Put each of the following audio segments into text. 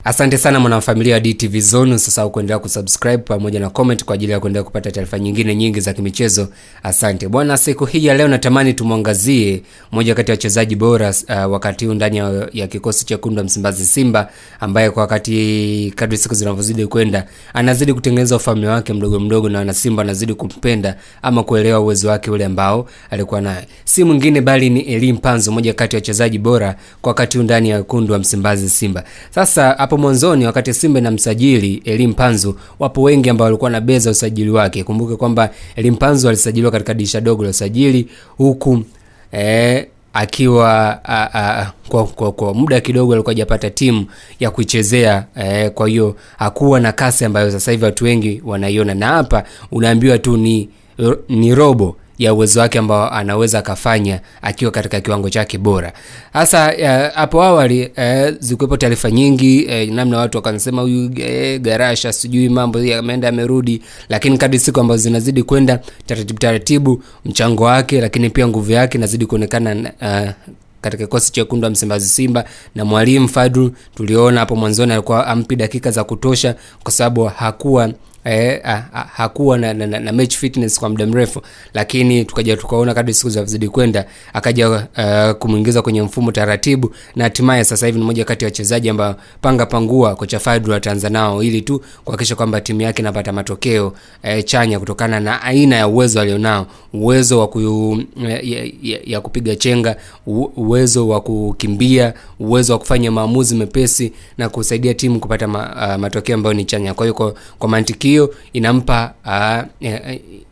Asante sana mwanafamilia wa DTV Zone. Sasa kuendelea kusubscribe pamoja na comment kwa ajili ya kuendelea kupata taarifa nyingine nyingi za kimichezo. Asante. Bwana, siku hii ya leo natamani tumwangazie mmoja kati ya wachezaji bora wakati huu ndani ya kikosi cha Wekundu wa Msimbazi Simba, ambaye kwa wakati kadri siku zinavyozidi kwenda anazidi kutengeneza ufalme wake mdogo mdogo, na wana Simba anazidi kumpenda ama kuelewa uwezo wake ule ambao alikuwa naye. Si mwingine bali ni Elie Mpanzu, mmoja kati ya wachezaji bora kwa wakati huu ndani ya Wekundu wa Msimbazi Simba. Sasa hapo mwanzoni wakati Simba inamsajili Elie Mpanzu, wapo wengi ambao walikuwa na beza usajili wake. Kumbuke kwamba Elie Mpanzu alisajiliwa katika dirisha dogo la usajili, huku akiwa kwa muda kidogo alikuwa hajapata timu ya kuichezea, kwa hiyo hakuwa na kasi ambayo sasa hivi watu wengi wanaiona, na hapa unaambiwa tu ni robo ya uwezo wake ambao anaweza kafanya akiwa katika kiwango chake bora. Hasa hapo awali zikuwepo taarifa nyingi, namna watu wakansema huyu Garasha sijui mambo yameenda yamerudi, lakini kadri siku ambazo zinazidi kwenda taratibu mchango wake lakini pia nguvu yake inazidi kuonekana katika kikosi cha Wekundu wa Msimbazi Simba. Na mwalimu Fadlu tuliona hapo mwanzoni alikuwa ampi dakika za kutosha kwa sababu hakuwa na match fitness kwa muda mrefu, lakini tukaona kadri siku zinazidi kwenda akaja kumuingiza kwenye mfumo taratibu, na hatimaye sasa hivi ni mmoja kati ya wachezaji ambao pangua kocha Fadlu ataanza nao ili tu kuhakikisha kwamba timu yake inapata matokeo chanya kutokana na aina ya uwezo alionao, uwezo wa ya kupiga chenga, uwezo wa kukimbia, uwezo wa kufanya maamuzi mepesi na kusaidia timu kupata matokeo ambayo ni chanya. Kwa hiyo kwa mantiki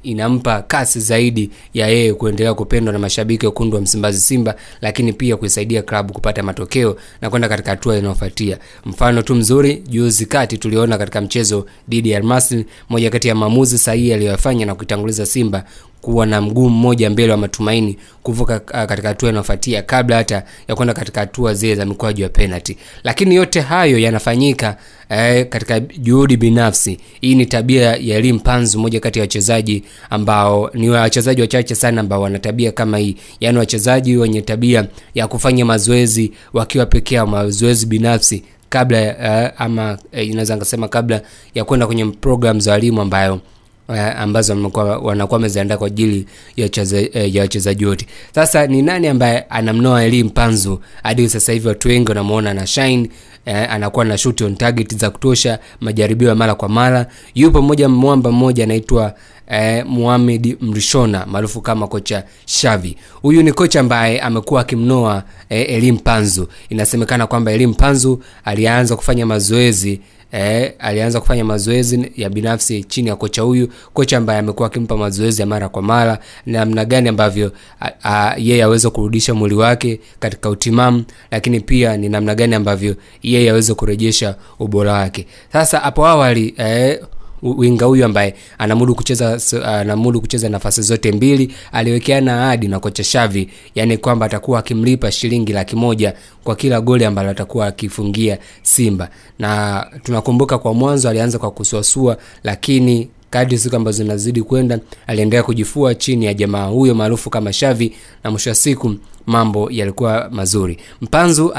inampa kasi zaidi ya yeye kuendelea kupendwa na mashabiki wa Wekundu wa Msimbazi Simba, lakini pia kuisaidia klabu kupata matokeo na kwenda katika hatua inayofuatia. Mfano tu mzuri juzi kati tuliona katika mchezo dhidi ya Al Masry, moja kati ya maamuzi sahihi aliyofanya na kuitanguliza Simba kuwa na mguu mmoja mbele wa matumaini kuvuka katika hatua inayofuatia kabla hata ya kwenda katika hatua zile za mikwaju ya penalty. Lakini yote hayo yanafanyika katika juhudi binafsi. Hii ni tabia ya Elie Mpanzu, mmoja kati ya wachezaji ambao ni wachezaji wachache sana ambao wana tabia kama hii. Yaani wachezaji wenye tabia ya kufanya mazoezi wakiwa pekee yao, mazoezi binafsi kabla ama inaweza ngasema kabla ya kwenda kwenye program za walimu ambazo wanakuwa wameziandaa kwa ajili ya wachezaji wote. Sasa ni nani ambaye anamnoa Elie Mpanzu hadi sasa hivi watu wengi wanamuona na shine, anakuwa na shoot on target za kutosha, majaribio ya mara kwa mara? Yupo mwamba mmoja anaitwa Mohamed Mrishona maarufu kama kocha Xavi. Huyu ni kocha ambaye amekuwa akimnoa Elie Mpanzu. Inasemekana kwamba Elie Mpanzu alianza kufanya mazoezi ya binafsi chini ya kocha huyu, kocha ambaye amekuwa akimpa mazoezi ya mara kwa mara na namna gani ambavyo yeye aweze kurudisha mwili wake katika utimamu, lakini pia ni namna gani ambavyo yeye aweze kurejesha ubora wake. Sasa hapo awali winga huyu ambaye anamudu kucheza nafasi zote mbili aliwekeana ahadi na kocha Xavi, yani kwamba atakuwa akimlipa shilingi 100,000 kwa kila goli ambalo atakuwa akifungia Simba. Na tunakumbuka kwa mwanzo alianza kwa kusuasua, lakini kadri siku ambazo zinazidi kwenda aliendelea kujifua chini ya jamaa huyo maarufu kama Xavi, na mwisho wa siku mambo yalikuwa mazuri. Mpanzu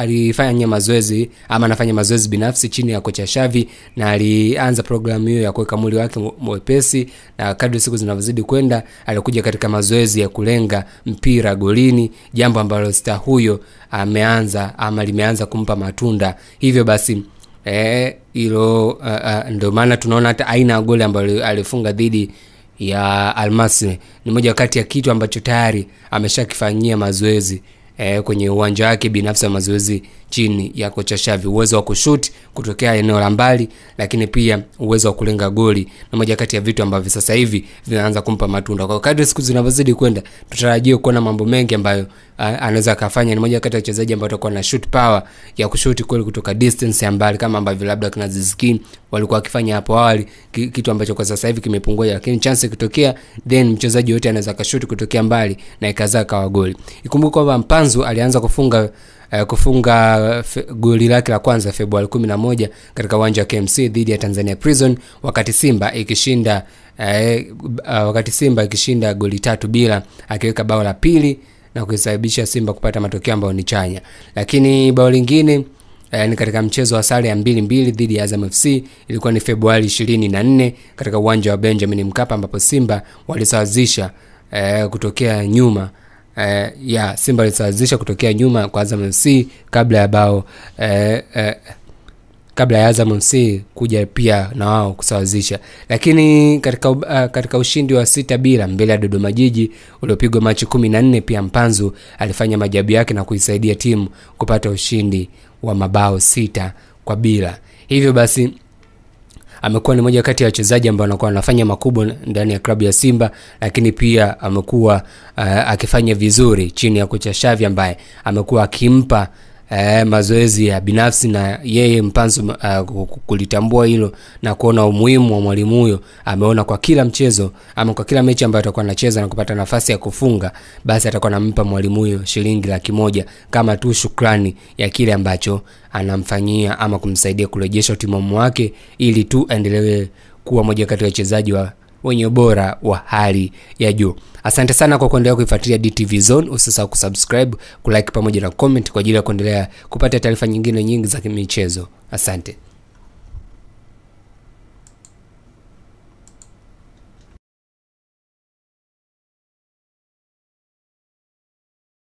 anafanya mazoezi binafsi chini ya kocha Xavi, na alianza programu hiyo ya kuweka mwili wake mwepesi, na kadri siku zinazozidi kwenda alikuja katika mazoezi ya kulenga mpira golini, jambo ambalo star huyo limeanza kumpa matunda. Hivyo basi hilo ndio maana tunaona hata aina ya goli ambayo alifunga dhidi ya Al Masry ni moja kati ya kitu ambacho tayari ameshakifanyia mazoezi kwenye uwanja wake binafsi wa mazoezi chini ya kocha Xavi. Uwezo wa kushoot kutokea eneo la mbali, lakini pia uwezo wa kulenga goli na moja kati ya vitu ambavyo sasa hivi vinaanza kumpa matunda. Kwa kadri siku zinazozidi kwenda tutarajie kuona mambo mengi ambayo anaweza kufanya. Ni moja kati ya wachezaji ambao watakuwa na shoot power ya kushoot kweli kutoka distance ya mbali, kama ambavyo labda kina Ziziki walikuwa wakifanya hapo awali, kitu ambacho kwa sasa hivi kimepungua, lakini chance ikitokea then mchezaji yote anaweza kashoot kutokea mbali na ikazaa kwa goli. Ikumbuke kwamba Mpanzu alianza kufunga goli lake la kwanza Februari 11 katika uwanja wa KMC dhidi ya Tanzania Prison, wakati Simba ikishinda goli 3-0, akiweka bao la pili na kusababisha Simba kupata matokeo ambayo ni chanya. Lakini bao lingine ni katika mchezo wa sare ya 2-2 dhidi ya Azam FC. Ilikuwa ni Februari 24 katika uwanja wa Benjamin Mkapa, ambapo Simba walisawazisha kutokea nyuma. Simba walisawazisha kutokea nyuma kwa Azam FC kabla ya bao kabla ya Azam FC kuja pia na wao kusawazisha. Lakini katika ushindi wa 6-0 mbele ya Dodoma Jiji uliopigwa Machi 14, pia Mpanzu alifanya maajabu yake na kuisaidia timu kupata ushindi wa mabao 6-0. Hivyo basi amekuwa ni moja kati ya wachezaji ambao wanakuwa wanafanya makubwa ndani ya klabu ya Simba, lakini pia amekuwa akifanya vizuri chini ya kocha Xavi ambaye amekuwa akimpa mazoezi ya binafsi, na yeye Mpanzu kulitambua hilo na kuona umuhimu wa mwalimu huyo. Ameona kwa kila mchezo ama kwa kila mechi ambayo atakuwa anacheza na kupata nafasi ya kufunga, basi atakuwa anampa mwalimu huyo shilingi 100,000 kama tu shukrani ya kile ambacho anamfanyia ama kumsaidia kurejesha utimamu wake, ili tu aendelee kuwa moja kati ya wachezaji wenye bora wa hali ya juu. Asante sana kwa kuendelea kuifuatilia DTV Zone. Usisahau kusubscribe, kulike pamoja na comment kwa ajili ya kuendelea kupata taarifa nyingine nyingi za michezo. Asante.